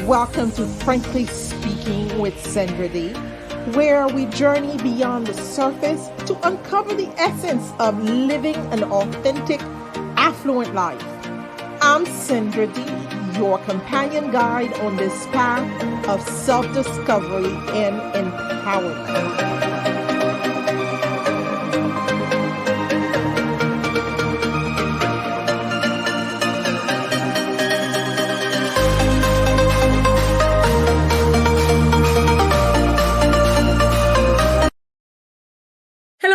Welcome to Frankly Speaking with Sendra D, where we journey beyond the surface to uncover the essence of living an authentic, affluent life. I'm Sendra D, your companion guide on this path of self-discovery and empowerment.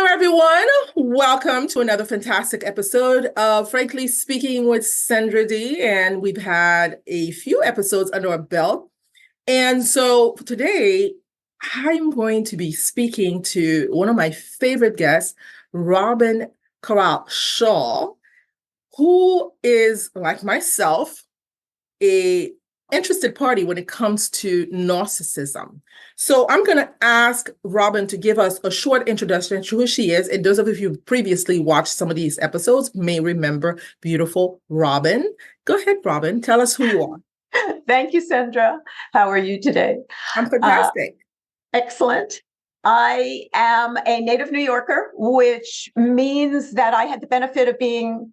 Everyone, welcome to another fantastic episode of Frankly Speaking with Sendra D. And we've had a few episodes under our belt. And so today, I'm going to be speaking to one of my favorite guests, Robin Caral Shaw, who is, like myself, a interested party when it comes to narcissism. So I'm going to ask Robin to give us a short introduction to who she is. And those of you who previously watched some of these episodes may remember beautiful Robin. Go ahead, Robin. Tell us who you are. Thank you, Sendra. How are you today? I'm fantastic. Excellent. I am a native New Yorker, which means that I had the benefit of being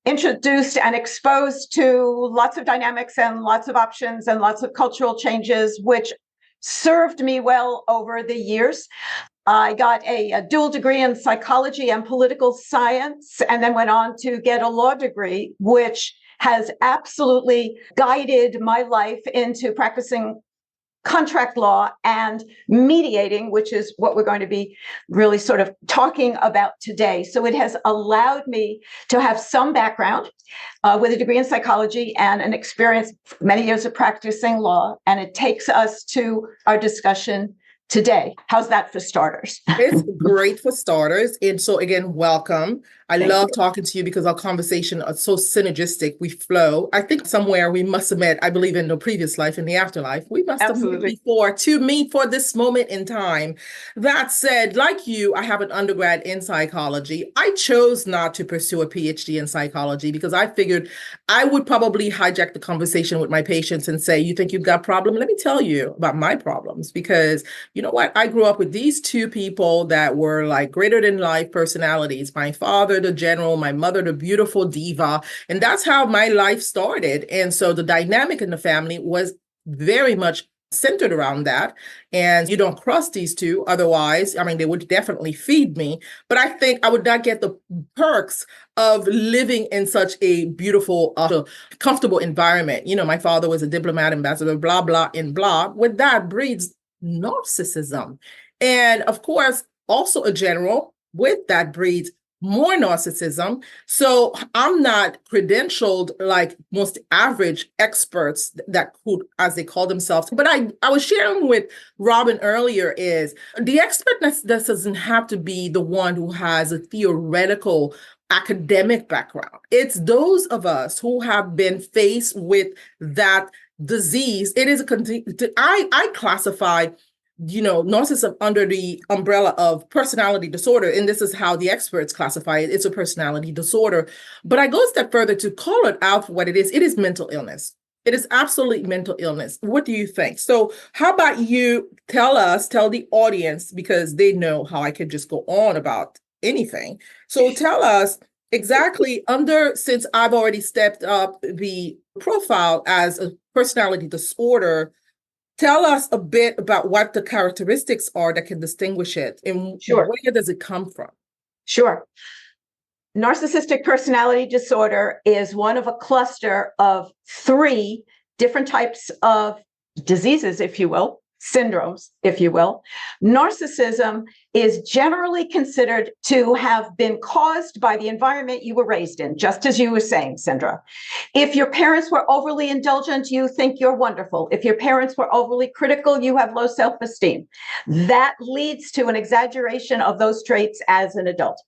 introduced and exposed to lots of dynamics and lots of options and lots of cultural changes, which served me well over the years. I got a dual degree in psychology and political science, and then went on to get a law degree, which has absolutely guided my life into practicing contract law and mediating, which is what we're going to be really sort of talking about today. So it has allowed me to have some background with a degree in psychology and an experience, many years of practicing law. And it takes us to our discussion today. How's that for starters? It's great for starters. And so again, welcome. I love talking to you because our conversation is so synergistic. We flow. I think somewhere we must have met, I believe in the previous life, in the afterlife. We must have met before to meet for this moment in time. That said, like you, I have an undergrad in psychology. I chose not to pursue a PhD in psychology because I figured I would probably hijack the conversation with my patients and say, you think you've got a problem? Let me tell you about my problems, because you know what? I grew up with these two people that were like greater than life personalities. My father, the general, my mother, the beautiful diva. And that's how my life started. And so the dynamic in the family was very much centered around that. And you don't cross these two. Otherwise, I mean, they would definitely feed me. But I think I would not get the perks of living in such a beautiful, comfortable environment. You know, my father was a diplomat, ambassador, blah, blah, and blah. With that breeds narcissism. And of course, also a general, with that breeds more narcissism. So I'm not credentialed like most average experts that could, as they call themselves. But I was sharing with Robin earlier is the expertness doesn't have to be the one who has a theoretical academic background. It's those of us who have been faced with that disease. It is I classify narcissism under the umbrella of personality disorder. And this is how the experts classify it. It's a personality disorder. But I go a step further to call it out for what it is. It is mental illness. It is absolutely mental illness. What do you think? So how about you tell the audience, because they know how I could just go on about anything. So tell us exactly since I've already stepped up the profile as a personality disorder, tell us a bit about what the characteristics are that can distinguish it, and where does it come from? Sure. Narcissistic personality disorder is one of a cluster of 3 different types of diseases, if you will, syndromes, if you will. Narcissism is generally considered to have been caused by the environment you were raised in, just as you were saying, Sendra. If your parents were overly indulgent, you think you're wonderful. If your parents were overly critical, you have low self-esteem. That leads to an exaggeration of those traits as an adult.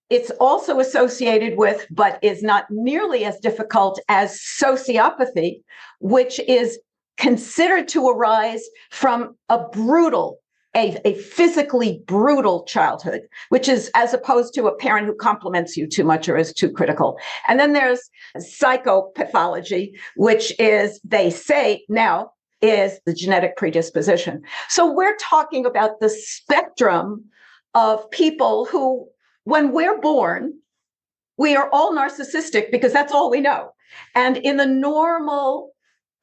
It's also associated with, but is not nearly as difficult as, sociopathy, which is considered to arise from a brutal a physically brutal childhood, which is as opposed to a parent who compliments you too much or is too critical. And then there's psychopathology, which is, they say now, is the genetic predisposition. So we're talking about the spectrum of people who, when we're born, we are all narcissistic because that's all we know. And in the normal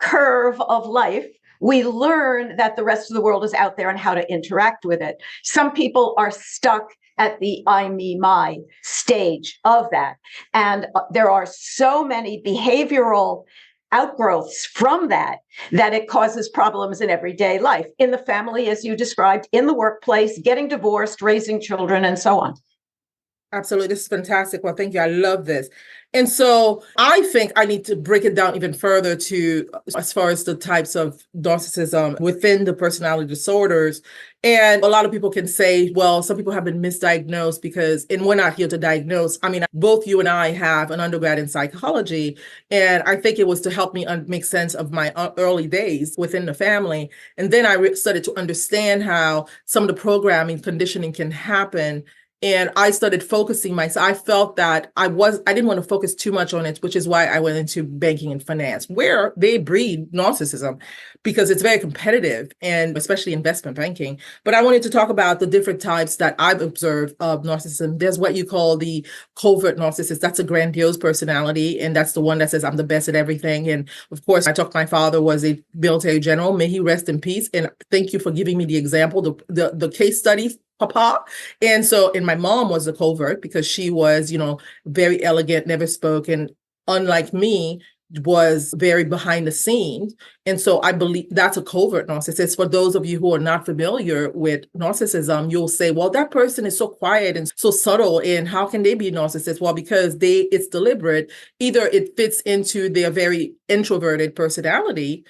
curve of life, we learn that the rest of the world is out there and how to interact with it. Some people are stuck at the I, me, my stage of that. And there are so many behavioral outgrowths from that it causes problems in everyday life, in the family, as you described, in the workplace, getting divorced, raising children, and so on. Absolutely. This is fantastic. Well, thank you. I love this. And so I think I need to break it down even further to as far as the types of narcissism within the personality disorders. And a lot of people can say, well, some people have been misdiagnosed because, and we're not here to diagnose. I mean, both you and I have an undergrad in psychology, and I think it was to help me make sense of my early days within the family. And then I started to understand how some of the programming conditioning can happen. And I started focusing myself. I felt that I didn't want to focus too much on it, which is why I went into banking and finance, where they breed narcissism because it's very competitive, and especially investment banking. But I wanted to talk about the different types that I've observed of narcissism. There's what you call the covert narcissist. That's a grandiose personality. And that's the one that says, I'm the best at everything. And of course, my father was a military general. May he rest in peace. And thank you for giving me the example, the case study, Papa. And my mom was a covert because she was, very elegant, never spoken, unlike me, was very behind the scenes. And so I believe that's a covert narcissist. For those of you who are not familiar with narcissism, you'll say, well, that person is so quiet and so subtle, and how can they be a narcissist? Well, because it's deliberate. Either it fits into their very introverted personality,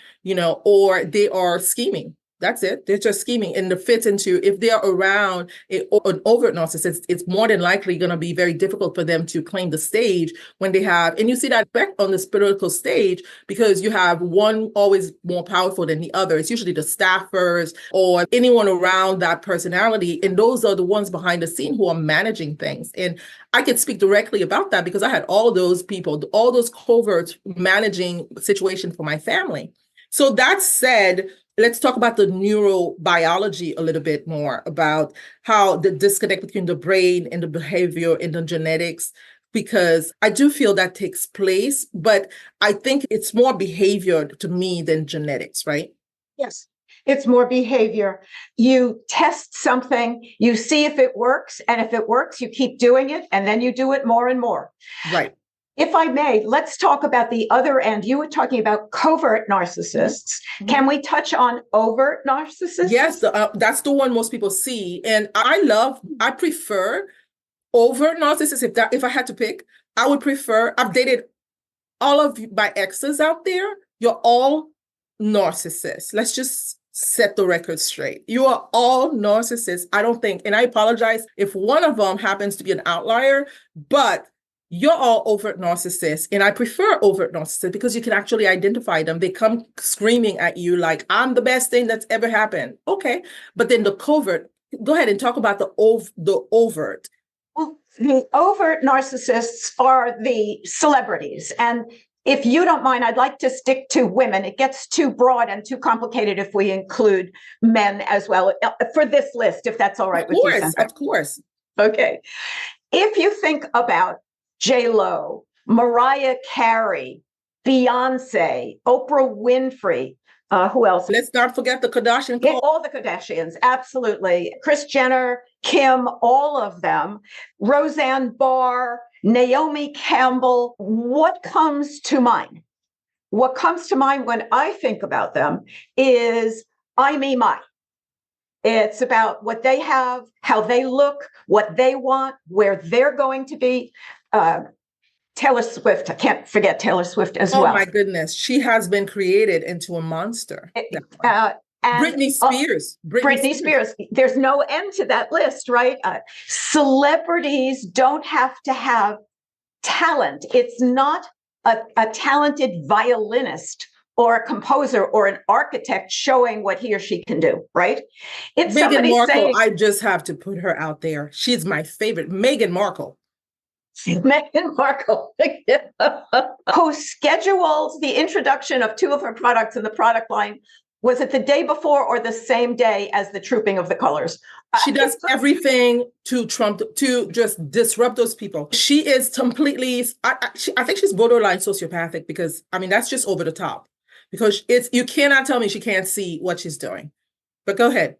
or they are scheming. That's it. They're just scheming. And it fits into, if they're around an overt narcissist, it's more than likely going to be very difficult for them to claim the stage when they have, and you see that effect on the spiritual stage because you have one always more powerful than the other. It's usually the staffers or anyone around that personality. And those are the ones behind the scene who are managing things. And I could speak directly about that because I had all those people, all those coverts managing situations for my family. So that said, let's talk about the neurobiology a little bit more, about how the disconnect between the brain and the behavior and the genetics, because I do feel that takes place, but I think it's more behavior to me than genetics, right? Yes, it's more behavior. You test something, you see if it works, and if it works, you keep doing it, and then you do it more and more. Right. If I may, let's talk about the other end. You were talking about covert narcissists. Mm-hmm. Can we touch on overt narcissists? Yes, that's the one most people see. And I prefer overt narcissists. If I had to pick, I would prefer, I've dated all of my exes out there. You're all narcissists. Let's just set the record straight. You are all narcissists. I don't think, and I apologize if one of them happens to be an outlier, but you're all overt narcissists. And I prefer overt narcissists because you can actually identify them. They come screaming at you like, I'm the best thing that's ever happened. Okay. But then the covert, go ahead and talk about the overt. Well, the overt narcissists are the celebrities. And if you don't mind, I'd like to stick to women. It gets too broad and too complicated if we include men as well for this list, if that's all right with you, Sendra. Of course. Okay. If you think about J-Lo, Mariah Carey, Beyonce, Oprah Winfrey, who else? Let's not forget the Kardashians. Yeah, all the Kardashians, absolutely. Kris Jenner, Kim, all of them. Roseanne Barr, Naomi Campbell. What comes to mind? What comes to mind when I think about them is I, me, my. It's about what they have, how they look, what they want, where they're going to be. Taylor Swift, I can't forget Taylor Swift as well. Oh my goodness, she has been created into a monster. And Britney Spears. Britney Spears. There's no end to that list, right? Celebrities don't have to have talent. It's not a talented violinist or a composer or an architect showing what he or she can do, right? It's Meghan somebody Markle, saying, I just have to put her out there. She's my favorite. Meghan Markle. Meghan Markle, who scheduled the introduction of two of her products in the product line. Was it the day before or the same day as the trooping of the colors? She does everything to just disrupt those people. She is completely, I think she's borderline sociopathic because, I mean, that's just over the top. Because you cannot tell me she can't see what she's doing. But go ahead.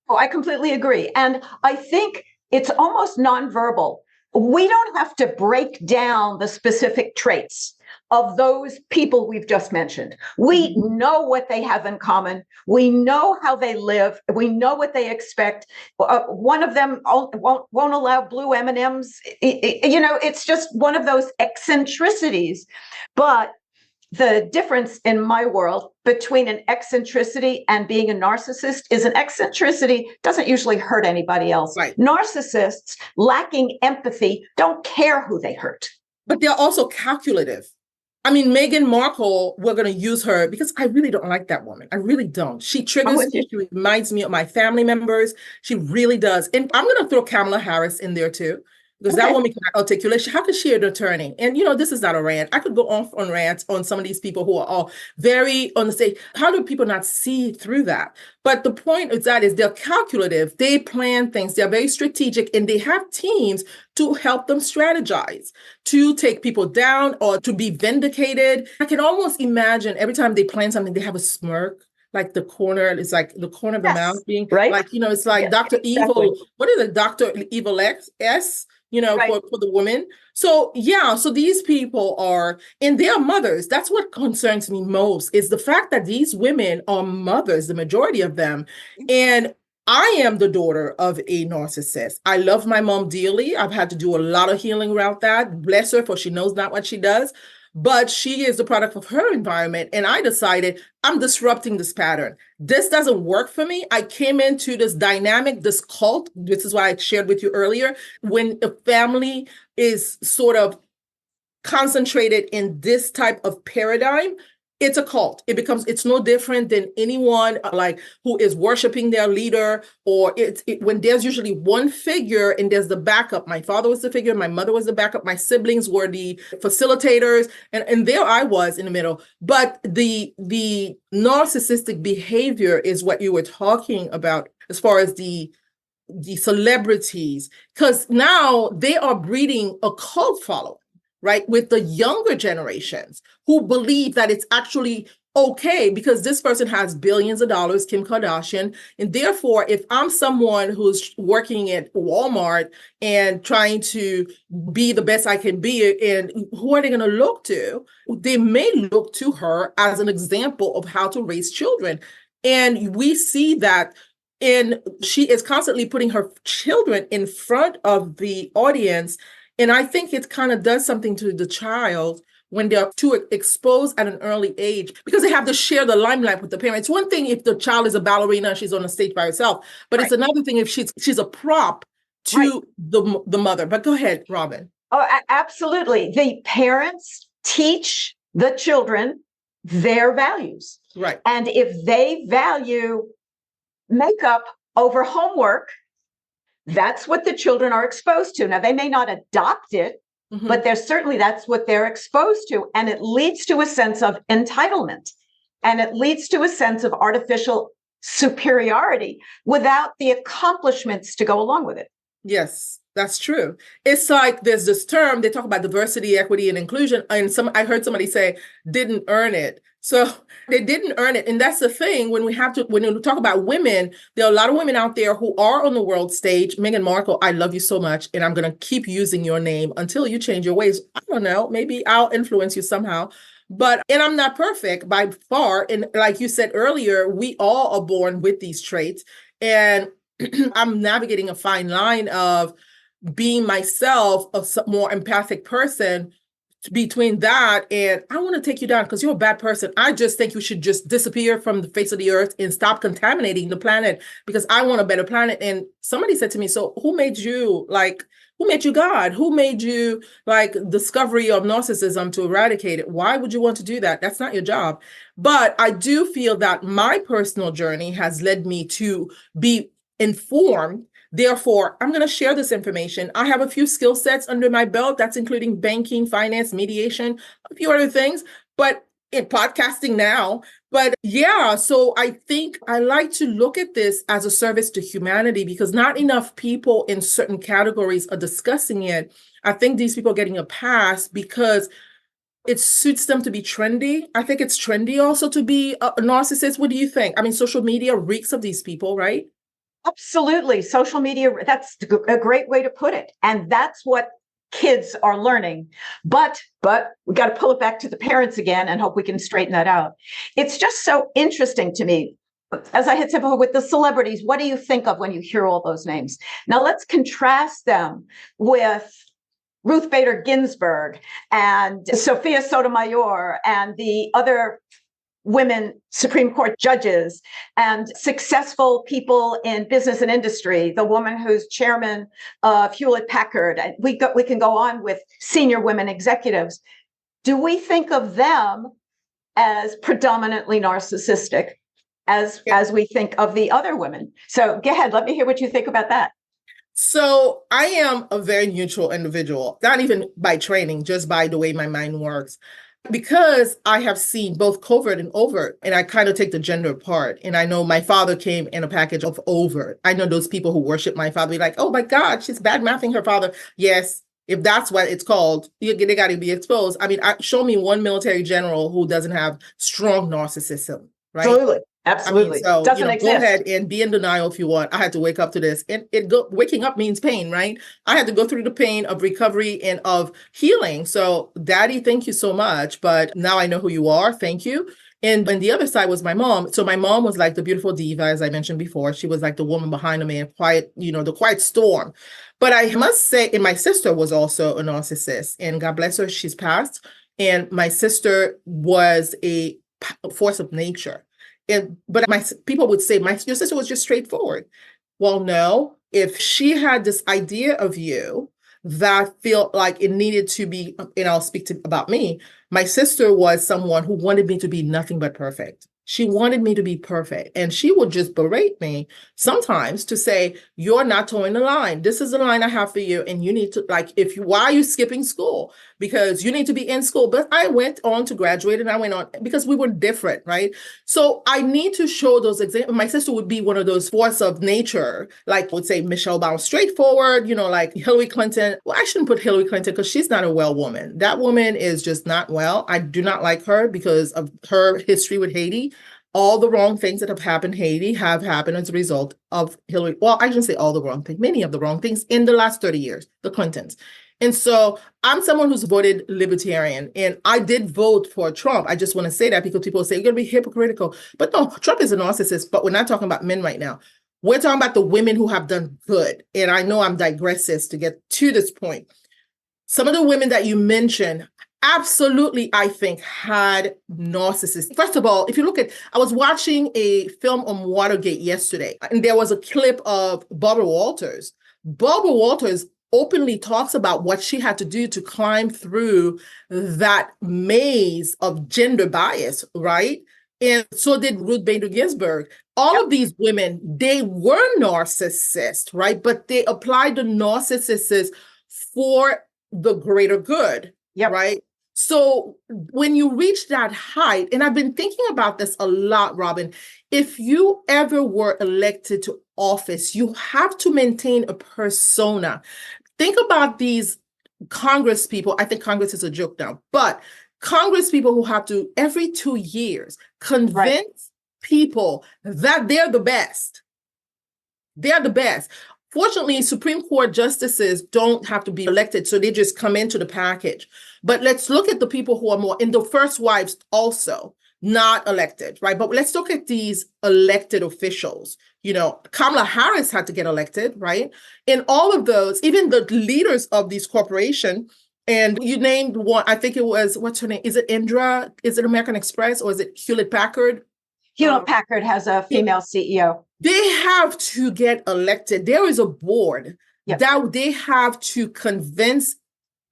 Oh, I completely agree. And I think it's almost nonverbal. We don't have to break down the specific traits of those people we've just mentioned. We know what they have in common. We know how they live. We know what they expect. One of them won't allow blue M&Ms. It's just one of those eccentricities. But the difference in my world between an eccentricity and being a narcissist is an eccentricity doesn't usually hurt anybody else. Right. Narcissists lacking empathy don't care who they hurt. But they're also calculative. I mean, Meghan Markle, we're going to use her because I really don't like that woman. I really don't. She triggers me. She reminds me of my family members. She really does. And I'm going to throw Kamala Harris in there too, because that woman can articulate. How could she an attorney? And, this is not a rant. I could go off on rants on some of these people who are all very on the stage. How do people not see through that? But the point is they're calculative. They plan things. They're very strategic, and they have teams to help them strategize, to take people down or to be vindicated. I can almost imagine every time they plan something, they have a smirk. Like the corner, it's like the corner of the mouth being right. Like, it's like Dr. Evil. What is it? Dr. Evil S, right. for the woman. So these people are, and they're mothers. That's what concerns me most is the fact that these women are mothers, the majority of them. And I am the daughter of a narcissist. I love my mom dearly. I've had to do a lot of healing around that. Bless her, for she knows not what she does. But she is the product of her environment. And I decided I'm disrupting this pattern. This doesn't work for me. I came into this dynamic, this cult. This is why I shared with you earlier. When a family is sort of concentrated in this type of paradigm, it's a cult. It's no different than anyone like who is worshiping their leader, or when there's usually one figure and there's the backup. My father was the figure, my mother was the backup, my siblings were the facilitators, and there I was in the middle. But the narcissistic behavior is what you were talking about as far as the celebrities, because now they are breeding a cult following. Right, with the younger generations who believe that it's actually okay because this person has billions of dollars, Kim Kardashian, and therefore, if I'm someone who's working at Walmart and trying to be the best I can be, and who are they going to look to? They may look to her as an example of how to raise children, and we see that. And she is constantly putting her children in front of the audience. And I think it kind of does something to the child when they're too exposed at an early age, because they have to share the limelight with the parents. One thing if the child is a ballerina and she's on the stage by herself, but it's another thing if she's a prop to the mother. But go ahead, Robin. Oh, absolutely. The parents teach the children their values. Right. And if they value makeup over homework, that's what the children are exposed to. Now, they may not adopt it, but that's what they're exposed to. And it leads to a sense of entitlement. And it leads to a sense of artificial superiority without the accomplishments to go along with it. Yes, that's true. It's like there's this term, they talk about diversity, equity, and inclusion. And I heard somebody say, didn't earn it. So they didn't earn it. And that's the thing when we talk about women, there are a lot of women out there who are on the world stage. Meghan Markle, I love you so much. And I'm going to keep using your name until you change your ways. I don't know, maybe I'll influence you somehow. And I'm not perfect by far. And like you said earlier, we all are born with these traits. And I'm navigating a fine line of being myself, a more empathic person, between that and I want to take you down because you're a bad person. I just think you should just disappear from the face of the earth and stop contaminating the planet because I want a better planet. And somebody said to me, so who Who made you God? Who made you like discovery of narcissism to eradicate it? Why would you want to do that? That's not your job. But I do feel that my personal journey has led me to be informed. Therefore, I'm going to share this information. I have a few skill sets under my belt. That's including banking, finance, mediation, a few other things, but in podcasting now. But yeah, so I think I like to look at this as a service to humanity because not enough people in certain categories are discussing it. I think these people are getting a pass because it suits them to be trendy. I think it's trendy also to be a narcissist. What do you think? I mean, social media reeks of these people, right? Absolutely. Social media, that's a great way to put it. And that's what kids are learning. But we got to pull it back to the parents again and hope we can straighten that out. It's just so interesting to me. As I had said before, with the celebrities, what do you think of when you hear all those names? Now let's contrast them with Ruth Bader Ginsburg and Sophia Sotomayor and the other women Supreme Court judges and successful people in business and industry, the woman who's chairman of Hewlett Packard. And we can go on with senior women executives. Do we think of them as predominantly narcissistic as we think of the other women? So go ahead, let me hear what you think about that. So I am a very neutral individual, not even by training, just by the way my mind works. Because I have seen both covert and overt, and I kind of take the gender apart. And I know my father came in a package of overt. I know those people who worship my father be like, oh my God, she's bad-mouthing her father. Yes, if that's what it's called, they got to be exposed. I mean, show me one military general who doesn't have strong narcissism, right? Absolutely. Absolutely. I mean, so, doesn't exist. Go ahead and be in denial if you want. I had to wake up to this. And waking up means pain, right? I had to go through the pain of recovery and of healing. So, Daddy, thank you so much. But now I know who you are. Thank you. And the other side was my mom. So my mom was like the beautiful diva, as I mentioned before. She was like the woman behind the man, quiet, the quiet storm. But I must say, and my sister was also a narcissist. And God bless her, she's passed. And my sister was a force of nature. But people would say, your sister was just straightforward. Well, no, if she had this idea of you that felt like it needed to be, and I'll speak about me, my sister was someone who wanted me to be nothing but perfect. She wanted me to be perfect. And she would just berate me sometimes to say, you're not towing the line. This is the line I have for you. And you need to, why are you skipping school? Because you need to be in school. But I went on to graduate and I went on because we were different, right? So I need to show those examples. My sister would be one of those force of nature, like would say Michelle Obama, straightforward, like Hillary Clinton. Well, I shouldn't put Hillary Clinton because she's not a well woman. That woman is just not well. I do not like her because of her history with Haiti. All the wrong things that have happened in Haiti have happened as a result of Hillary. Well, I shouldn't say all the wrong things, many of the wrong things in the last 30 years, the Clintons. And so I'm someone who's voted libertarian, and I did vote for Trump. I just want to say that because people say you're going to be hypocritical. But no, Trump is a narcissist, but we're not talking about men right now. We're talking about the women who have done good. And I know I'm digressive to get to this point. Some of the women that you mentioned absolutely, I think, had narcissists. First of all, if you look at, I was watching a film on Watergate yesterday, and there was a clip of Barbara Walters. Barbara Walters openly talks about what she had to do to climb through that maze of gender bias, right? And so did Ruth Bader Ginsburg. All of these women, they were narcissists, right? But they applied the narcissists for the greater good, right? So when you reach that height, and I've been thinking about this a lot, Robin, if you ever were elected to office, you have to maintain a persona. Think about these Congress people. I think Congress is a joke now, but Congress people who have to, every 2 years, convince people that they're the best. They're the best. Fortunately, Supreme Court justices don't have to be elected, so they just come into the package. But let's look at the people who are more in the first wives also, not elected, right? But let's look at these elected officials. Kamala Harris had to get elected, right? And all of those, even the leaders of these corporations, and you named one, I think it was, what's her name? Is it Indra? Is it American Express or is it Hewlett Packard? Hewlett Packard has a female CEO. They have to get elected. There is a board Yep. that they have to convince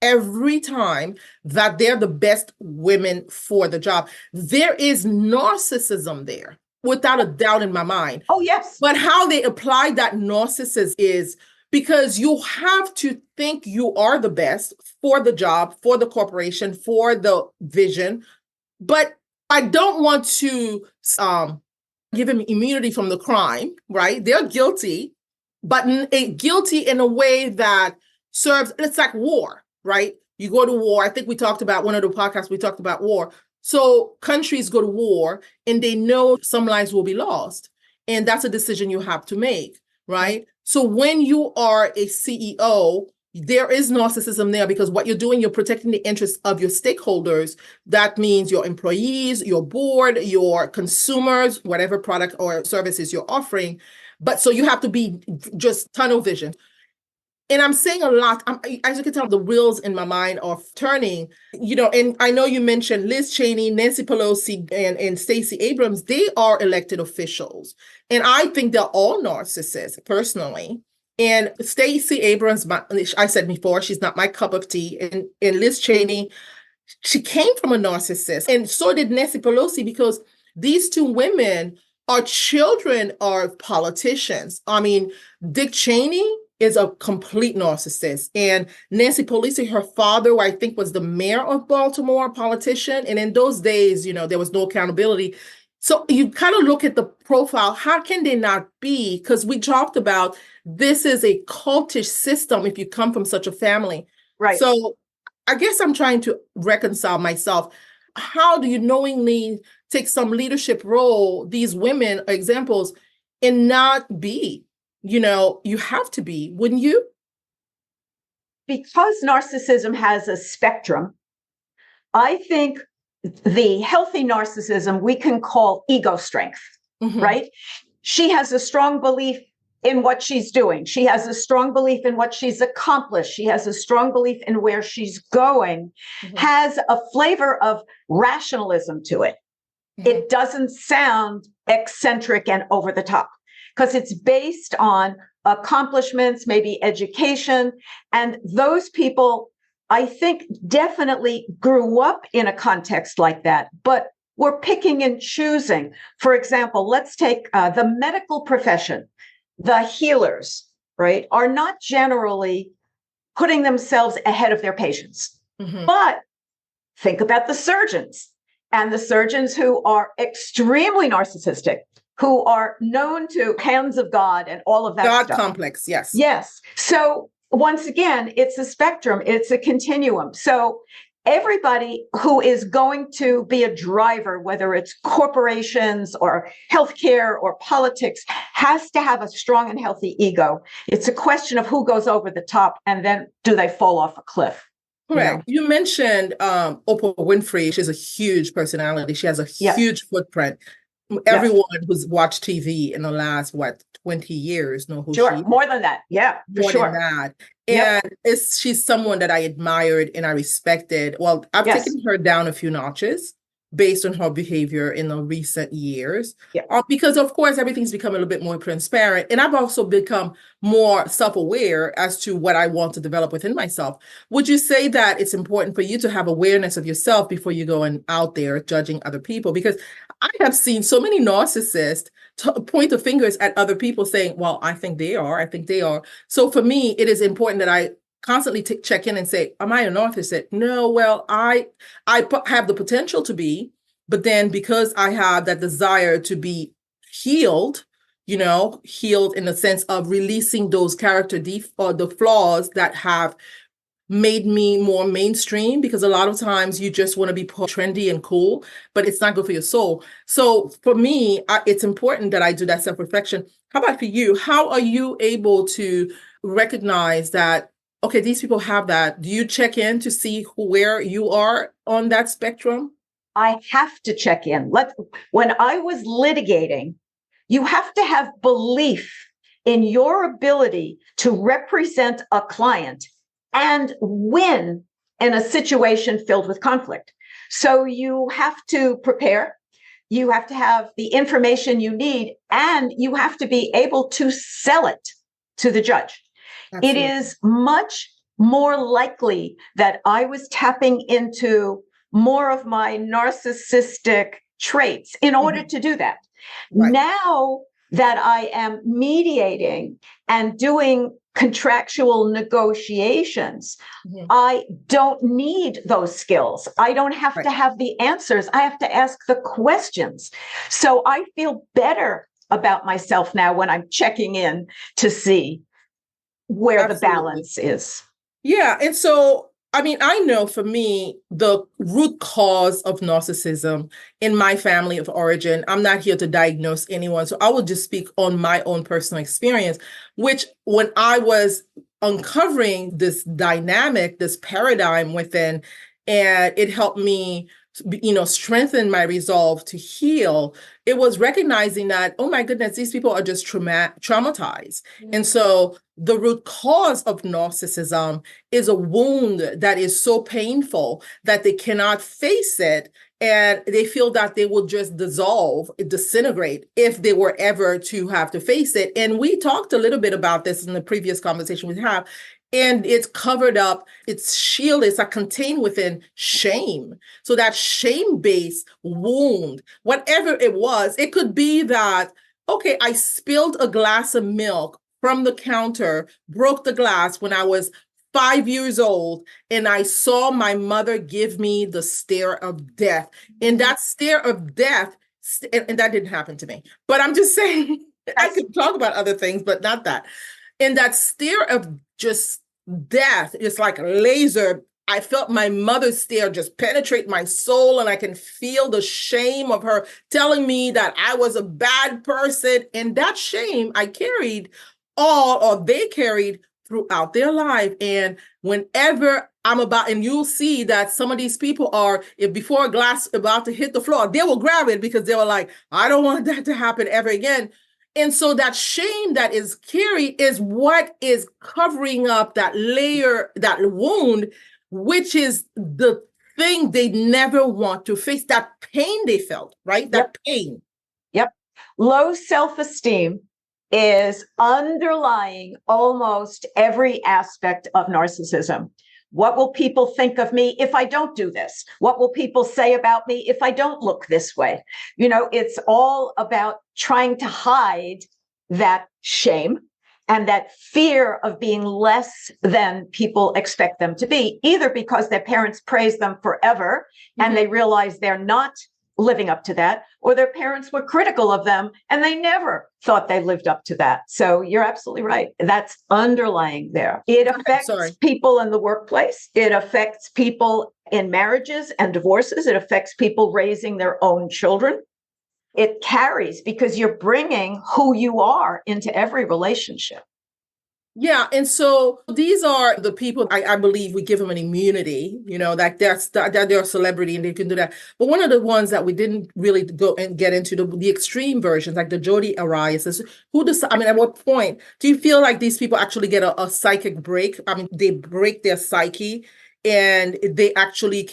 every time that they're the best women for the job. There is narcissism there, without a doubt in my mind. Oh, yes. But how they apply that narcissism is because you have to think you are the best for the job, for the corporation, for the vision. But I don't want to give them immunity from the crime, right? They're guilty, but guilty in a way that serves, it's like war, right? You go to war. I think we talked about one of the podcasts, we talked about war. So countries go to war and they know some lives will be lost. And that's a decision you have to make, right? So when you are a CEO, there is narcissism there because what you're doing, you're protecting the interests of your stakeholders. That means your employees, your board, your consumers, whatever product or services you're offering. But so you have to be just tunnel vision. And I'm saying a lot, as you can tell, the wheels in my mind are turning, and I know you mentioned Liz Cheney, Nancy Pelosi, and Stacey Abrams. They are elected officials. And I think they're all narcissists, personally. And Stacey Abrams, I said before, she's not my cup of tea. And Liz Cheney, she came from a narcissist. And so did Nancy Pelosi, because these two women are children of politicians. I mean, Dick Cheney is a complete narcissist. And Nancy Pelosi, her father, I think, was the mayor of Baltimore, a politician. And in those days, there was no accountability. So you kind of look at the profile. How can they not be? Because we talked about this is a cultish system if you come from such a family. Right. So I guess I'm trying to reconcile myself. How do you knowingly take some leadership role, these women are examples, and not be? You have to be, wouldn't you? Because narcissism has a spectrum, I think the healthy narcissism we can call ego strength, right? She has a strong belief in what she's doing. She has a strong belief in what she's accomplished. She has a strong belief in where she's going, has a flavor of rationalism to it. It doesn't sound eccentric and over the top, because it's based on accomplishments, maybe education. And those people, I think, definitely grew up in a context like that, but we're picking and choosing. For example, let's take the medical profession. The healers, right, are not generally putting themselves ahead of their patients. But think about the surgeons, and the surgeons who are extremely narcissistic, who are known to hands of God and all of that God stuff. complex, yes. Yes. So once again, it's a spectrum, it's a continuum. So everybody who is going to be a driver, whether it's corporations or healthcare or politics, has to have a strong and healthy ego. It's a question of who goes over the top, and then do they fall off a cliff? Correct. You mentioned Oprah Winfrey. She's a huge personality. She has a huge footprint. Everyone who's watched TV in the last, 20 years know who she is. More than that. Yeah, for More sure. than that. And she's someone that I admired and I respected. Well, I've taken her down a few notches based on her behavior in the recent years. Because, of course, everything's become a little bit more transparent. And I've also become more self-aware as to what I want to develop within myself. Would you say that it's important for you to have awareness of yourself before you go out there judging other people? Because I have seen so many narcissists point the fingers at other people saying, well, I think they are. So for me, it is important that I constantly check in and say, am I a narcissist? No, well, I have the potential to be, but then because I have that desire to be healed, healed in the sense of releasing those character or the flaws that have made me more mainstream, because a lot of times you just want to be trendy and cool, but it's not good for your soul. So for me, it's important that I do that self-reflection. How about for you? How are you able to recognize that, okay, these people have that? Do you check in to see where you are on that spectrum? I have to check in. When I was litigating, you have to have belief in your ability to represent a client and win in a situation filled with conflict. So you have to prepare, you have to have the information you need, and you have to be able to sell it to the judge. It Absolutely. is much more likely that I was tapping into more of my narcissistic traits in order to do that. Right. Now that I am mediating and doing contractual negotiations, Mhm. I don't need those skills. I don't have Right. to have the answers. I have to ask the questions. So I feel better about myself now when I'm checking in to see where the Absolutely. balance is. Yeah. And so, I mean, I know for me, the root cause of narcissism in my family of origin, I'm not here to diagnose anyone. So I will just speak on my own personal experience, which when I was uncovering this dynamic, this paradigm within, and it helped me, strengthen my resolve to heal. It was recognizing that, oh my goodness, these people are just traumatized. And so the root cause of narcissism is a wound that is so painful that they cannot face it. And they feel that they will just dissolve, disintegrate if they were ever to have to face it. And we talked a little bit about this in the previous conversation we have. And it's covered up, it's shielded, it's contained within shame. So that shame-based wound, whatever it was, it could be that, okay, I spilled a glass of milk from the counter, broke the glass when I was 5 years old, and I saw my mother give me the stare of death. And that stare of death, and that didn't happen to me, but I'm just saying, I could talk about other things, but not that. And that stare of just death is like a laser. I felt my mother's stare just penetrate my soul, and I can feel the shame of her telling me that I was a bad person. And that shame I carried they carried throughout their life. And whenever I'm about, and you'll see that some of these people are, if before a glass about to hit the floor, they will grab it because they were like, I don't want that to happen ever again. And so that shame that is carried is what is covering up that layer, that wound, which is the thing they never want to face, that pain they felt, right? That pain. Yep. Low self-esteem is underlying almost every aspect of narcissism. What will people think of me if I don't do this? What will people say about me if I don't look this way? It's all about trying to hide that shame and that fear of being less than people expect them to be, either because their parents praise them forever and they realize they're not living up to that, or their parents were critical of them and they never thought they lived up to that. So you're absolutely right. That's underlying there. It affects people in the workplace. It affects people in marriages and divorces. It affects people raising their own children. It carries because you're bringing who you are into every relationship. Yeah. And so these are the people I believe we give them an immunity, that they're a celebrity and they can do that. But one of the ones that we didn't really go and get into the extreme versions, like the Jodi Arias, at what point do you feel like these people actually get a psychic break? I mean, they break their psyche and they actually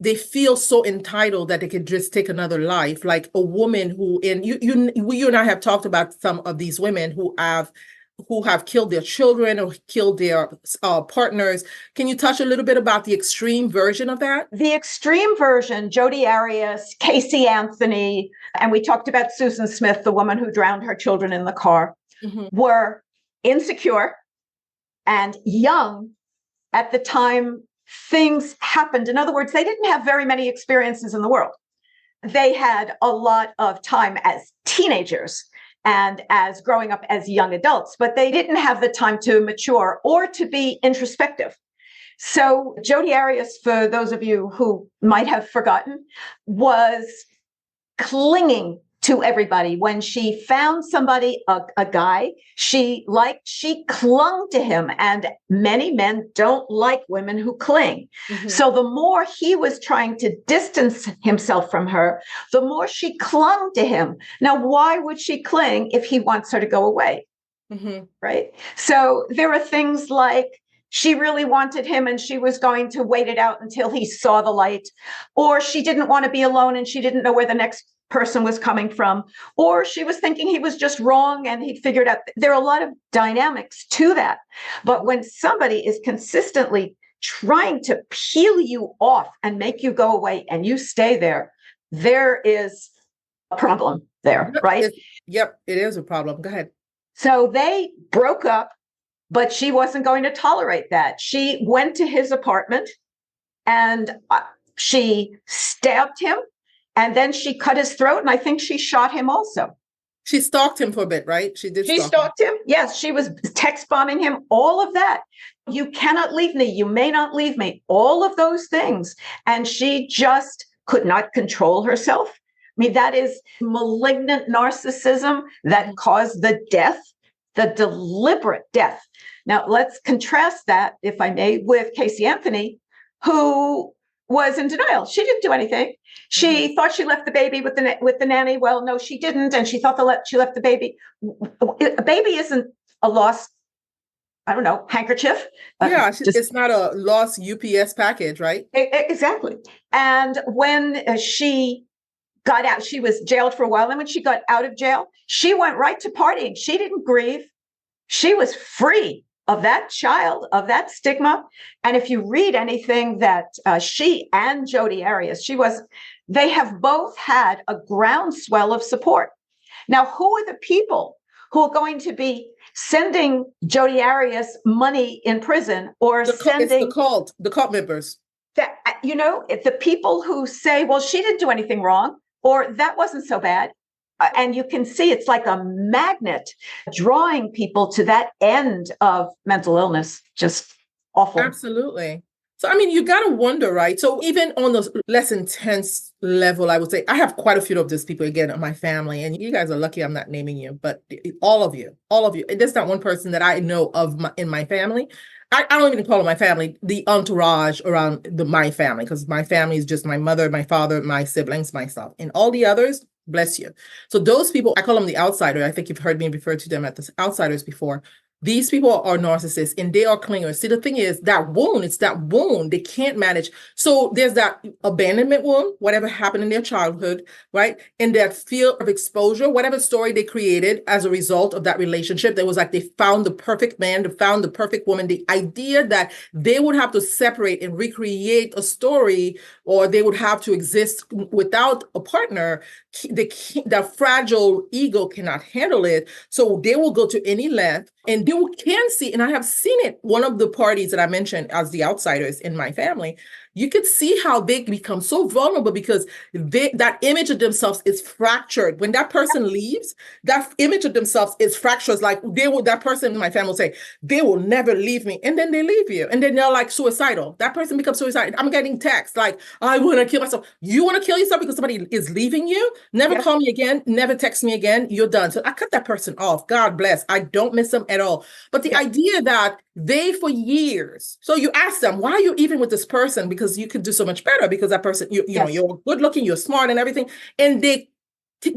they feel so entitled that they can just take another life. Like a woman who, and you and I have talked about some of these women who have killed their children or killed their partners. Can you touch a little bit about the extreme version of that? The extreme version, Jodi Arias, Casey Anthony, and we talked about Susan Smith, the woman who drowned her children in the car, were insecure and young at the time things happened. In other words, they didn't have very many experiences in the world. They had a lot of time as teenagers and as growing up as young adults, but they didn't have the time to mature or to be introspective. So Jodi Arias, for those of you who might have forgotten, was clinging to everybody. When she found somebody, a guy she liked, she clung to him. And many men don't like women who cling. So the more he was trying to distance himself from her, the more she clung to him. Now, why would she cling if he wants her to go away? Right? So there are things like she really wanted him and she was going to wait it out until he saw the light, or she didn't want to be alone and she didn't know where the next person was coming from, or she was thinking he was just wrong and he figured out. There are a lot of dynamics to that. But when somebody is consistently trying to peel you off and make you go away and you stay there, there is a problem there, right? Yep, it is a problem. Go ahead. So they broke up, but she wasn't going to tolerate that. She went to his apartment and she stabbed him, and then she cut his throat, and I think she shot him also. She stalked him for a bit, right? She stalked him. Yes, she was text bombing him, all of that. You cannot leave me. You may not leave me. All of those things. And she just could not control herself. I mean, that is malignant narcissism that caused the death, the deliberate death. Now, let's contrast that, if I may, with Casey Anthony, who was in denial. She didn't do anything. She thought she left the baby with the nanny. Well, no, she didn't. And she thought she left the baby. A baby isn't a lost, I don't know, handkerchief. Yeah, it's not a lost UPS package, right? Exactly. And when she got out, she was jailed for a while. And when she got out of jail, she went right to partying. She didn't grieve. She was free of that child, of that stigma. And if you read anything that she and Jodi Arias, they have both had a groundswell of support. Now, who are the people who are going to be sending Jodi Arias money in prison, or sending the cult members? That, the people who say, well, she didn't do anything wrong, or that wasn't so bad. And you can see it's like a magnet drawing people to that end of mental illness. Just awful. Absolutely. So, I mean, you got to wonder, right? So even on the less intense level, I would say I have quite a few of these people, again, in my family. And you guys are lucky I'm not naming you, but all of you. There's not one person that I know of in my family. I don't even call it my family, the entourage around my family, because my family is just my mother, my father, my siblings, myself, and all the others. Bless you. So those people, I call them the outsider. I think you've heard me refer to them as the outsiders before. These people are narcissists and they are clingers. See, the thing is it's that wound they can't manage. So there's that abandonment wound, whatever happened in their childhood, right? And that fear of exposure, whatever story they created as a result of that relationship, that was like they found the perfect man, they found the perfect woman. The idea that they would have to separate and recreate a story, or they would have to exist without a partner, the fragile ego cannot handle it. So they will go to any length. And you can see, and I have seen it, one of the parties that I mentioned as the outsiders in my family, you could see how they become so vulnerable because that image of themselves is fractured. When that person leaves, that image of themselves is fractured. It's like that person in my family will say, they will never leave me. And then they leave you. And then they're like suicidal. That person becomes suicidal. I'm getting texts like, I want to kill myself. You want to kill yourself because somebody is leaving you? Never call me again. Never text me again. You're done. So I cut that person off. God bless. I don't miss them at all. But the idea that they, for years, so you ask them, why are you even with this person? Because you could do so much better, because that person, you know, you're good looking, you're smart and everything. And they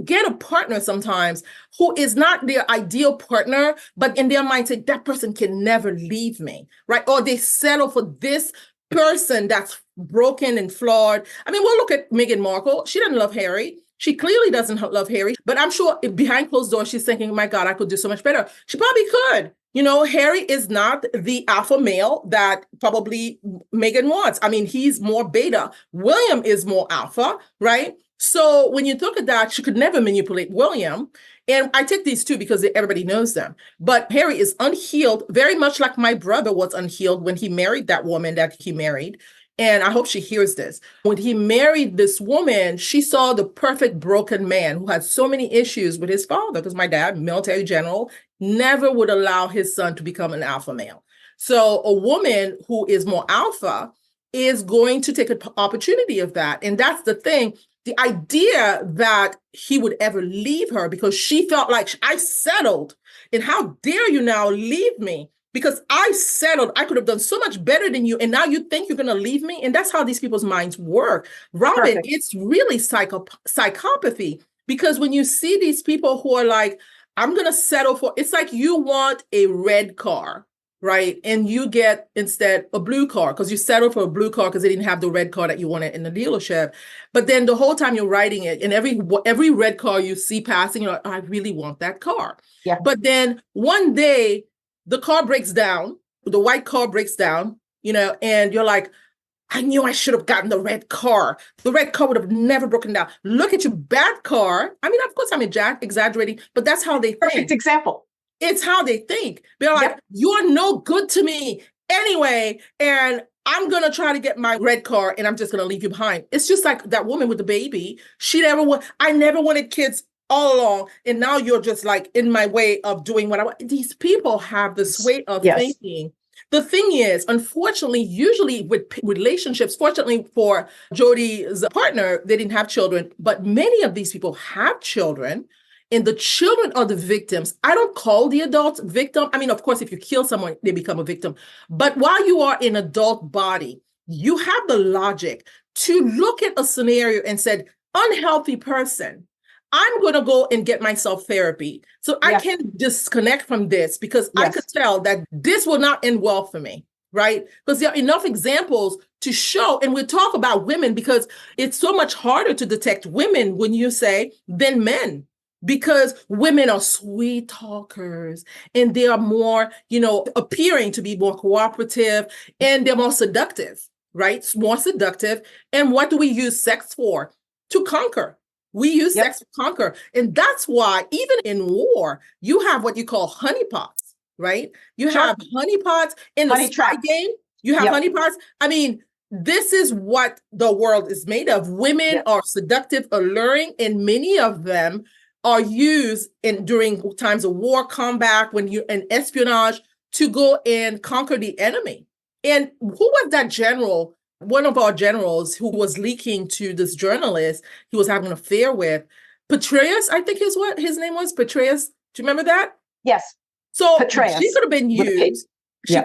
get a partner sometimes who is not their ideal partner, but in their mind say, that person can never leave me, right? Or they settle for this person that's broken and flawed. I mean, we'll look at Meghan Markle. She doesn't love Harry. She clearly doesn't love Harry, but I'm sure behind closed doors, she's thinking, my God, I could do so much better. She probably could. You know, Harry is not the alpha male that probably Meghan wants. I mean, he's more beta. William is more alpha, right? So when you look at that, she could never manipulate William. And I take these two because everybody knows them. But Harry is unhealed, very much like my brother was unhealed when he married that woman that he married. And I hope she hears this. When he married this woman, she saw the perfect broken man who had so many issues with his father, because my dad, military general, never would allow his son to become an alpha male. So a woman who is more alpha is going to take an opportunity of that. And that's the thing. The idea that he would ever leave her because she felt like, I settled, and how dare you now leave me? Because I settled, I could have done so much better than you, and now you think you're going to leave me? And that's how these people's minds work. Robin, Perfect. It's really psychopathy, because when you see these people who are like, I'm going to settle for, it's like you want a red car, right? And you get instead a blue car because you settled for a blue car because they didn't have the red car that you wanted in the dealership. But then the whole time you're riding it, and every red car you see passing, you're like, I really want that car. Yeah. But then one day the car breaks down, the white car breaks down, and you're like, I knew I should have gotten the red car. The red car would have never broken down. Look at your bad car. I mean, of course, I'm exaggerating, but that's how they think. Perfect example. It's how they think. They're like, you're no good to me anyway, and I'm going to try to get my red car, and I'm just going to leave you behind. It's just like that woman with the baby. I never wanted kids all along, and now you're just like in my way of doing what I want. These people have this way of thinking. The thing is, unfortunately, usually with relationships, fortunately for Jodi's partner, they didn't have children, but many of these people have children, and the children are the victims. I don't call the adults victim. I mean, of course, if you kill someone, they become a victim. But while you are in adult body, you have the logic to look at a scenario and said, unhealthy person, I'm going to go and get myself therapy. So I can disconnect from this because I could tell that this will not end well for me, right? Because there are enough examples to show, and we'll talk about women because it's so much harder to detect women when you say than men. Because women are sweet talkers and they are more, appearing to be more cooperative and they're more seductive, right? More seductive. And what do we use sex for? To conquer. We use sex to conquer. And that's why even in war, you have what you call honeypots, right? You have honeypots in the spy game. You have honeypots. I mean, this is what the world is made of. Women are seductive, alluring, and many of them are used during times of war, combat, and espionage to go and conquer the enemy. And who was that general? One of our generals who was leaking to this journalist he was having an affair with, Petraeus, I think his name was Petraeus. Do you remember that? Yes. So Petraeus. She could have been used. She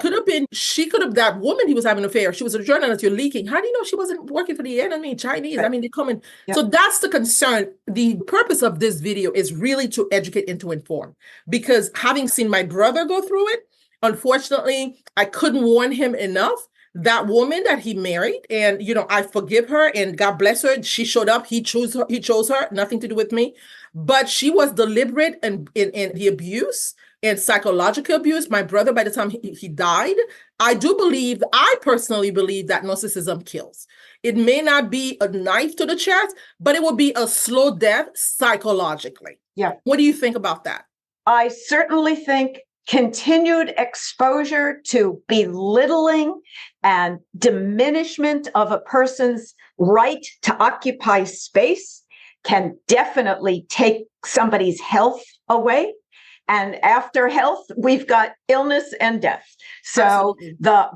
could have, that woman he was having an affair. She was a journalist, you're leaking. How do you know she wasn't working for the enemy, Chinese? Right. I mean, they come in. So that's the concern. The purpose of this video is really to educate and to inform, because having seen my brother go through it, unfortunately, I couldn't warn him enough. That woman that he married, and I forgive her and God bless her. She showed up. He chose her. Nothing to do with me. But she was deliberate in the abuse and psychological abuse. My brother, by the time he died, I personally believe that narcissism kills. It may not be a knife to the chest, but it will be a slow death psychologically. Yeah. What do you think about that? I certainly think continued exposure to belittling and diminishment of a person's right to occupy space can definitely take somebody's health away. And after health, we've got illness and death. So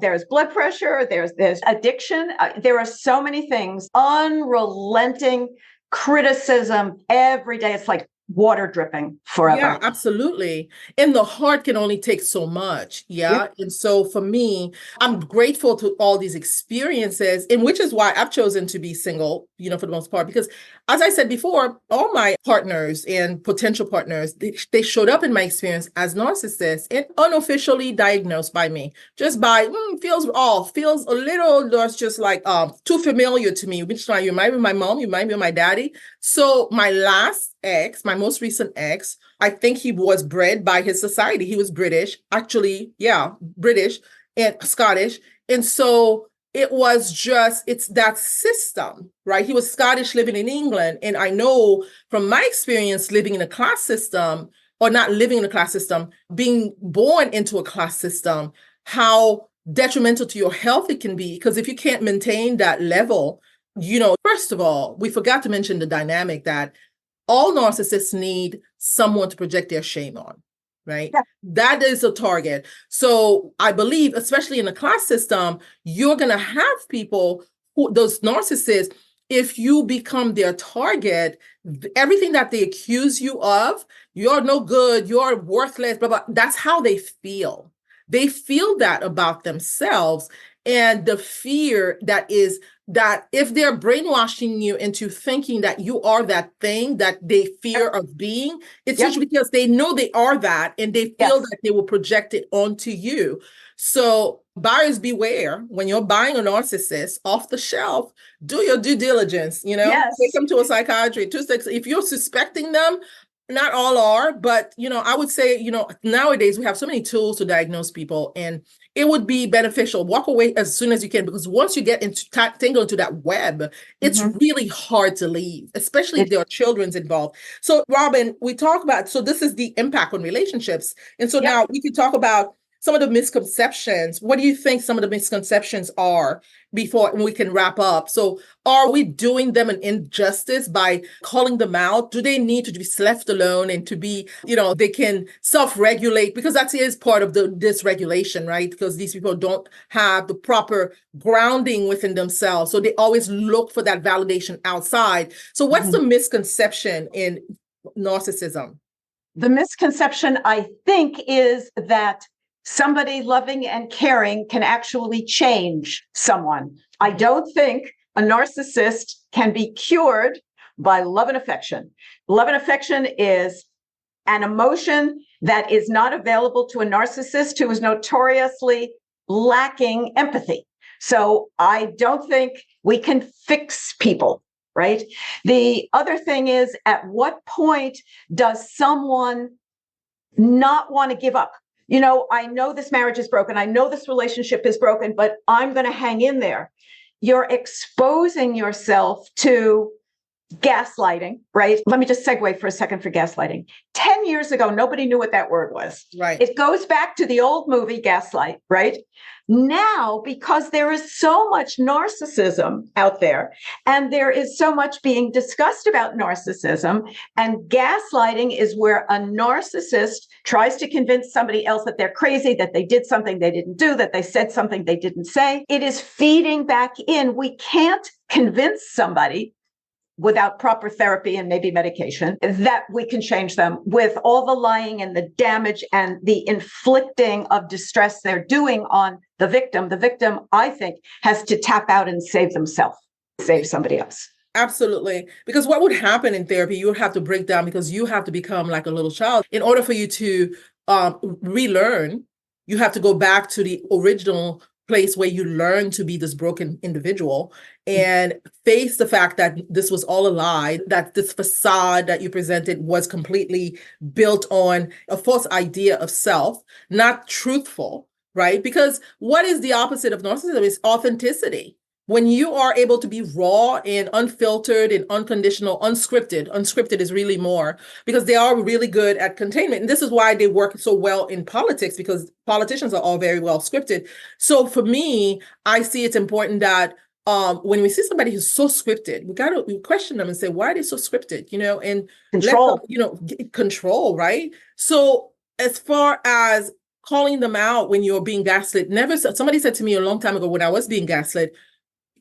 there's blood pressure, there's addiction. There are so many things, unrelenting criticism every day. It's like water dripping forever. Yeah, absolutely. And the heart can only take so much. Yeah. And so for me, I'm grateful to all these experiences, and which is why I've chosen to be single, for the most part, because as I said before, all my partners and potential partners, they showed up in my experience as narcissists and unofficially diagnosed by me, just by feels a little, that's just like too familiar to me. Which one? You might be my mom, you might be my daddy. So my last ex, my most recent ex, I think he was bred by his society. He was British, actually, British and Scottish. And so it's that system, right? He was Scottish living in England. And I know from my experience living in a class system, or not living in a class system, being born into a class system, how detrimental to your health it can be. Because if you can't maintain that level, first of all, we forgot to mention the dynamic that all narcissists need someone to project their shame on, right? Yeah. That is a target. So I believe, especially in a class system, you're going to have people those narcissists, if you become their target, everything that they accuse you of, you're no good, you're worthless, blah, blah, that's how they feel. They feel that about themselves. And the fear that is that if they're brainwashing you into thinking that you are that thing that they fear of being, it's usually because they know they are that and they feel that they will project it onto you. So buyers beware when you're buying a narcissist off the shelf, do your due diligence, take them to a psychiatrist. If you're suspecting them, not all are, but I would say, nowadays we have so many tools to diagnose people, and it would be beneficial. Walk away as soon as you can, because once you get tangled into that web, it's really hard to leave, especially if there are children involved. So, Robin, we talk about, so this is the impact on relationships. And so now we could talk about some of the misconceptions. What do you think some of the misconceptions are before we can wrap up? So are we doing them an injustice by calling them out? Do they need to be left alone and to be, they can self-regulate? Because that is part of the dysregulation, right? Because these people don't have the proper grounding within themselves. So they always look for that validation outside. So what's the misconception in narcissism? The misconception, I think, is that somebody loving and caring can actually change someone. I don't think a narcissist can be cured by love and affection. Love and affection is an emotion that is not available to a narcissist who is notoriously lacking empathy. So I don't think we can fix people, right? The other thing is, at what point does someone not want to give up? I know this marriage is broken. I know this relationship is broken, but I'm going to hang in there. You're exposing yourself to gaslighting, right? Let me just segue for a second for gaslighting. 10 years ago, nobody knew what that word was. Right. It goes back to the old movie Gaslight, right? Now, because there is so much narcissism out there, and there is so much being discussed about narcissism, and gaslighting is where a narcissist tries to convince somebody else that they're crazy, that they did something they didn't do, that they said something they didn't say. It is feeding back in. We can't convince somebody without proper therapy and maybe medication, that we can change them. With all the lying and the damage and the inflicting of distress they're doing on the victim, I think, has to tap out and save themselves, save somebody else. Absolutely. Because what would happen in therapy, you would have to break down, because you have to become like a little child. In order for you to relearn, you have to go back to the original place where you learn to be this broken individual and face the fact that this was all a lie, that this facade that you presented was completely built on a false idea of self, not truthful, right? Because what is the opposite of narcissism is authenticity. When you are able to be raw and unfiltered and unconditional, unscripted is really more, because they are really good at containment. And this is why they work so well in politics, because politicians are all very well scripted. So for me, I see it's important that when we see somebody who's so scripted, we question them and say, why are they so scripted? And control, control, right? So as far as calling them out when you're being gaslit, somebody said to me a long time ago when I was being gaslit,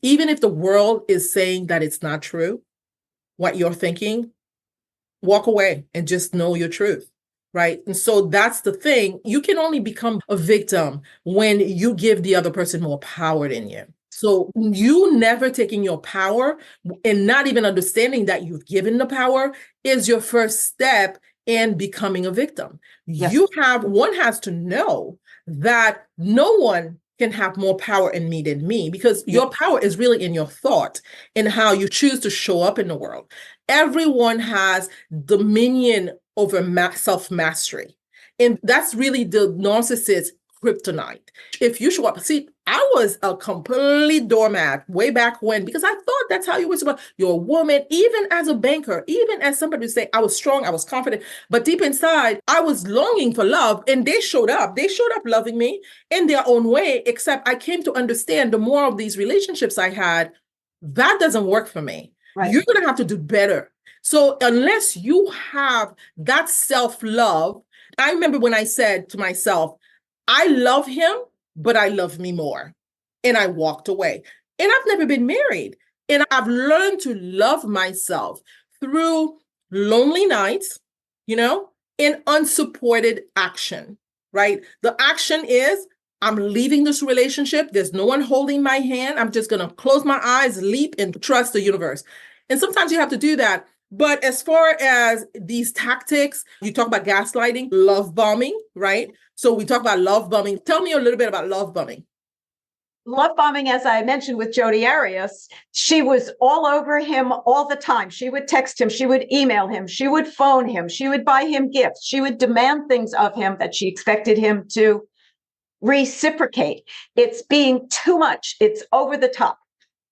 even if the world is saying that it's not true, what you're thinking, walk away and just know your truth, right? And so that's the thing. You can only become a victim when you give the other person more power than you. So you never taking your power and not even understanding that you've given the power is your first step in becoming a victim. Yes. One has to know that no one can have more power in me than me, because your power is really in your thought and how you choose to show up in the world. Everyone has dominion over self-mastery. And that's really the narcissist's kryptonite. If you show up, I was a complete doormat way back when, because I thought that's how you were supposed. You're a woman, even as a banker, even as somebody would say, I was strong, I was confident, but deep inside, I was longing for love, and they showed up. They showed up loving me in their own way, except I came to understand the more of these relationships I had, that doesn't work for me. Right. You're going to have to do better. So unless you have that self-love, I remember when I said to myself, I love him, but I love me more. And I walked away. And I've never been married. And I've learned to love myself through lonely nights, and unsupported action, right? The action is I'm leaving this relationship. There's no one holding my hand. I'm just going to close my eyes, leap, and trust the universe. And sometimes you have to do that. But as far as these tactics, you talk about gaslighting, love bombing, right? So we talk about love bombing. Tell me a little bit about love bombing. Love bombing, as I mentioned with Jodi Arias, she was all over him all the time. She would text him, she would email him, she would phone him, she would buy him gifts, she would demand things of him that she expected him to reciprocate. It's being too much, it's over the top,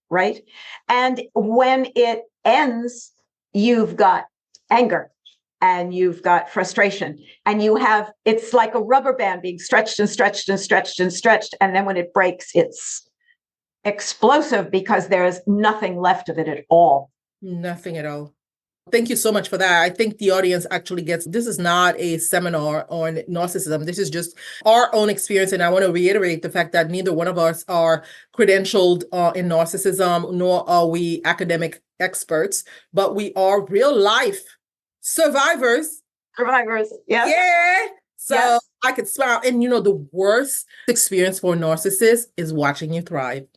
right? And when it ends, you've got anger and you've got frustration and it's like a rubber band being stretched and stretched and stretched and stretched. And then when it breaks, it's explosive because there's nothing left of it at all. Nothing at all. Thank you so much for that. I think the audience actually gets, this is not a seminar on narcissism. This is just our own experience. And I want to reiterate the fact that neither one of us are credentialed in narcissism, nor are we academic experts, but we are real life survivors. Survivors, yes. Yeah. So yes. I could smile. And the worst experience for a narcissist is watching you thrive.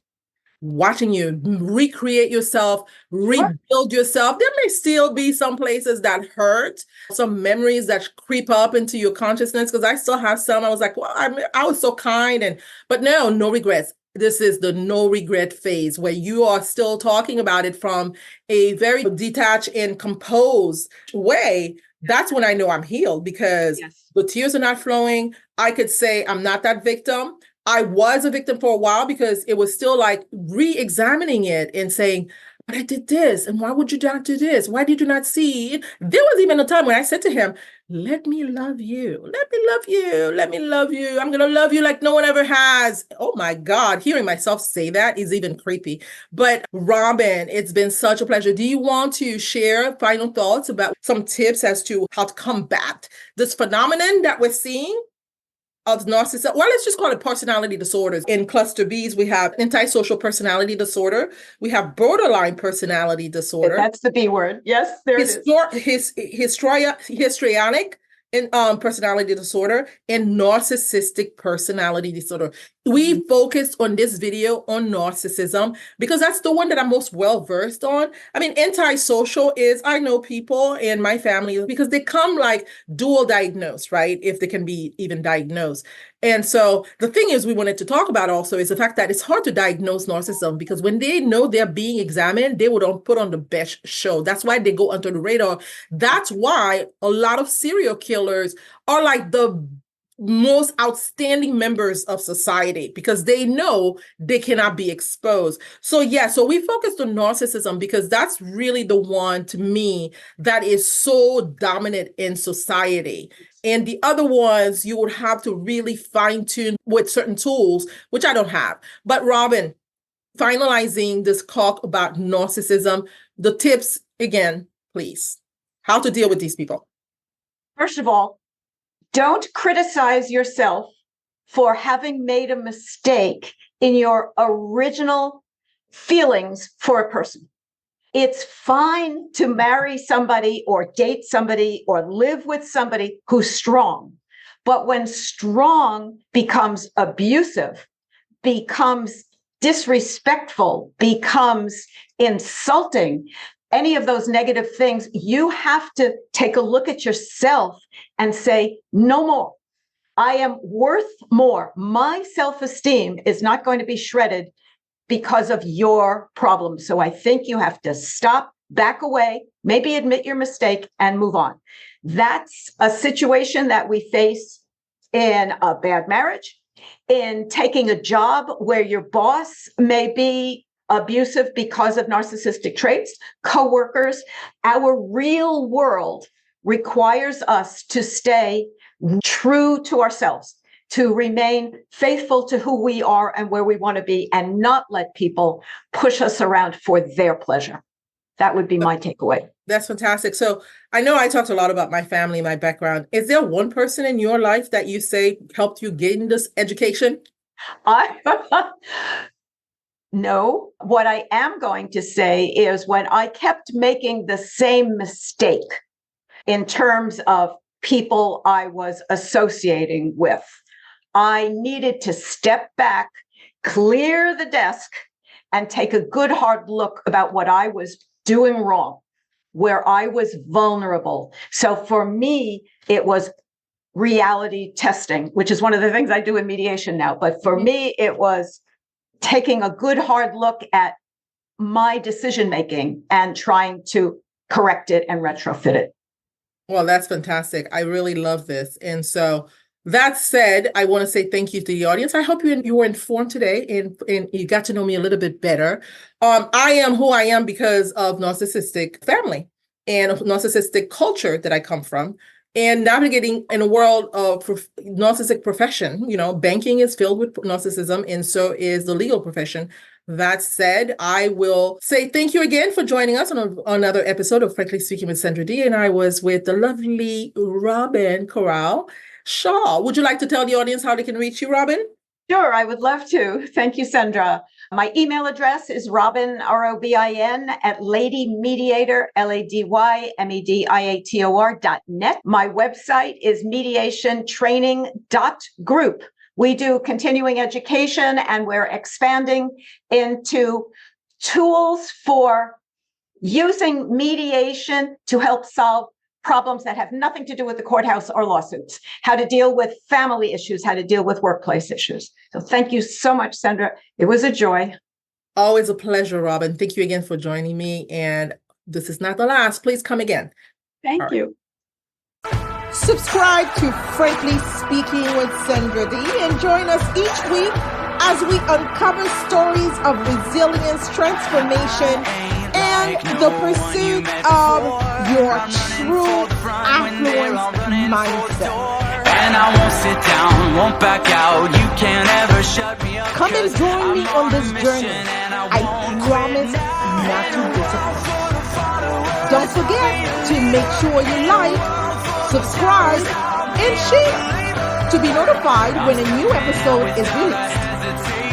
Watching you recreate yourself, rebuild yourself. There may still be some places that hurt, some memories that creep up into your consciousness, because I still have some. I was like, well, I was so kind. But no regrets. This is the no regret phase where you are still talking about it from a very detached and composed way. That's when I know I'm healed, because the tears are not flowing. I could say I'm not that victim. I was a victim for a while because it was still like re-examining it and saying, but I did this. And why would you not do this? Why did you not see? There was even a time when I said to him, let me love you. Let me love you. Let me love you. I'm going to love you like no one ever has. Oh my God. Hearing myself say that is even creepy. But Robin, it's been such a pleasure. Do you want to share final thoughts about some tips as to how to combat this phenomenon that we're seeing of narcissism? Well, let's just call it personality disorders. In cluster Bs, we have antisocial personality disorder. We have borderline personality disorder. That's the B word. Yes, there it is. Histrionic personality disorder and narcissistic personality disorder. We focused on this video on narcissism because that's the one that I'm most well versed on. I mean, antisocial is, I know people in my family because they come like dual diagnosed, right? If they can be even diagnosed. And so the thing is we wanted to talk about also is the fact that it's hard to diagnose narcissism because when they know they're being examined, they would put on the best show. That's why they go under the radar. That's why a lot of serial killers are like the most outstanding members of society because they know they cannot be exposed. So we focused on narcissism because that's really the one to me that is so dominant in society. And the other ones you would have to really fine tune with certain tools, which I don't have. But Robin, finalizing this talk about narcissism, the tips again, please, how to deal with these people. First of all, don't criticize yourself for having made a mistake in your original feelings for a person. It's fine to marry somebody or date somebody or live with somebody who's strong. But when strong becomes abusive, becomes disrespectful, becomes insulting, any of those negative things, you have to take a look at yourself and say, no more. I am worth more. My self-esteem is not going to be shredded because of your problems. So I think you have to stop, back away, maybe admit your mistake and move on. That's a situation that we face in a bad marriage, in taking a job where your boss may be abusive because of narcissistic traits, coworkers. Our real world requires us to stay true to ourselves, to remain faithful to who we are and where we want to be, and not let people push us around for their pleasure. That would be my takeaway. That's fantastic. So I know I talked a lot about my family, my background. Is there one person in your life that you say helped you gain this education? No. What I am going to say is when I kept making the same mistake in terms of people I was associating with, I needed to step back, clear the desk, and take a good hard look about what I was doing wrong, where I was vulnerable. So for me, it was reality testing, which is one of the things I do in mediation now. But for me, it was taking a good hard look at my decision-making and trying to correct it and retrofit it. Well, that's fantastic. I really love this. And so that said, I want to say thank you to the audience. I hope you were informed today and you got to know me a little bit better. I am who I am because of narcissistic family and narcissistic culture that I come from. And navigating in a world of narcissistic profession, banking is filled with narcissism, and so is the legal profession. That said, I will say thank you again for joining us on another episode of Frankly Speaking with Sendra D. And I was with the lovely Robin Caral Shaw. Would you like to tell the audience how they can reach you, Robin? Sure, I would love to. Thank you, Sendra. My email address is Robin, ROBIN, at ladymediator, LADYMEDIATOR.net. My website is mediationtraining.group. We do continuing education, and we're expanding into tools for using mediation to help solve problems that have nothing to do with the courthouse or lawsuits, how to deal with family issues, how to deal with workplace issues. So thank you so much, Sendra. It was a joy. Always a pleasure, Robin. Thank you again for joining me. And this is not the last. Please come again. Thank you. Subscribe to Frankly Speaking with Sendra D and join us each week as we uncover stories of resilience, transformation, and the pursuit of your true affluence mindset. And I won't sit down, won't back out. You can't ever shut me up. Come and join me on this journey. I promise not to disappoint. Don't forget to make sure you like, subscribe, and share to be notified when a new episode is released.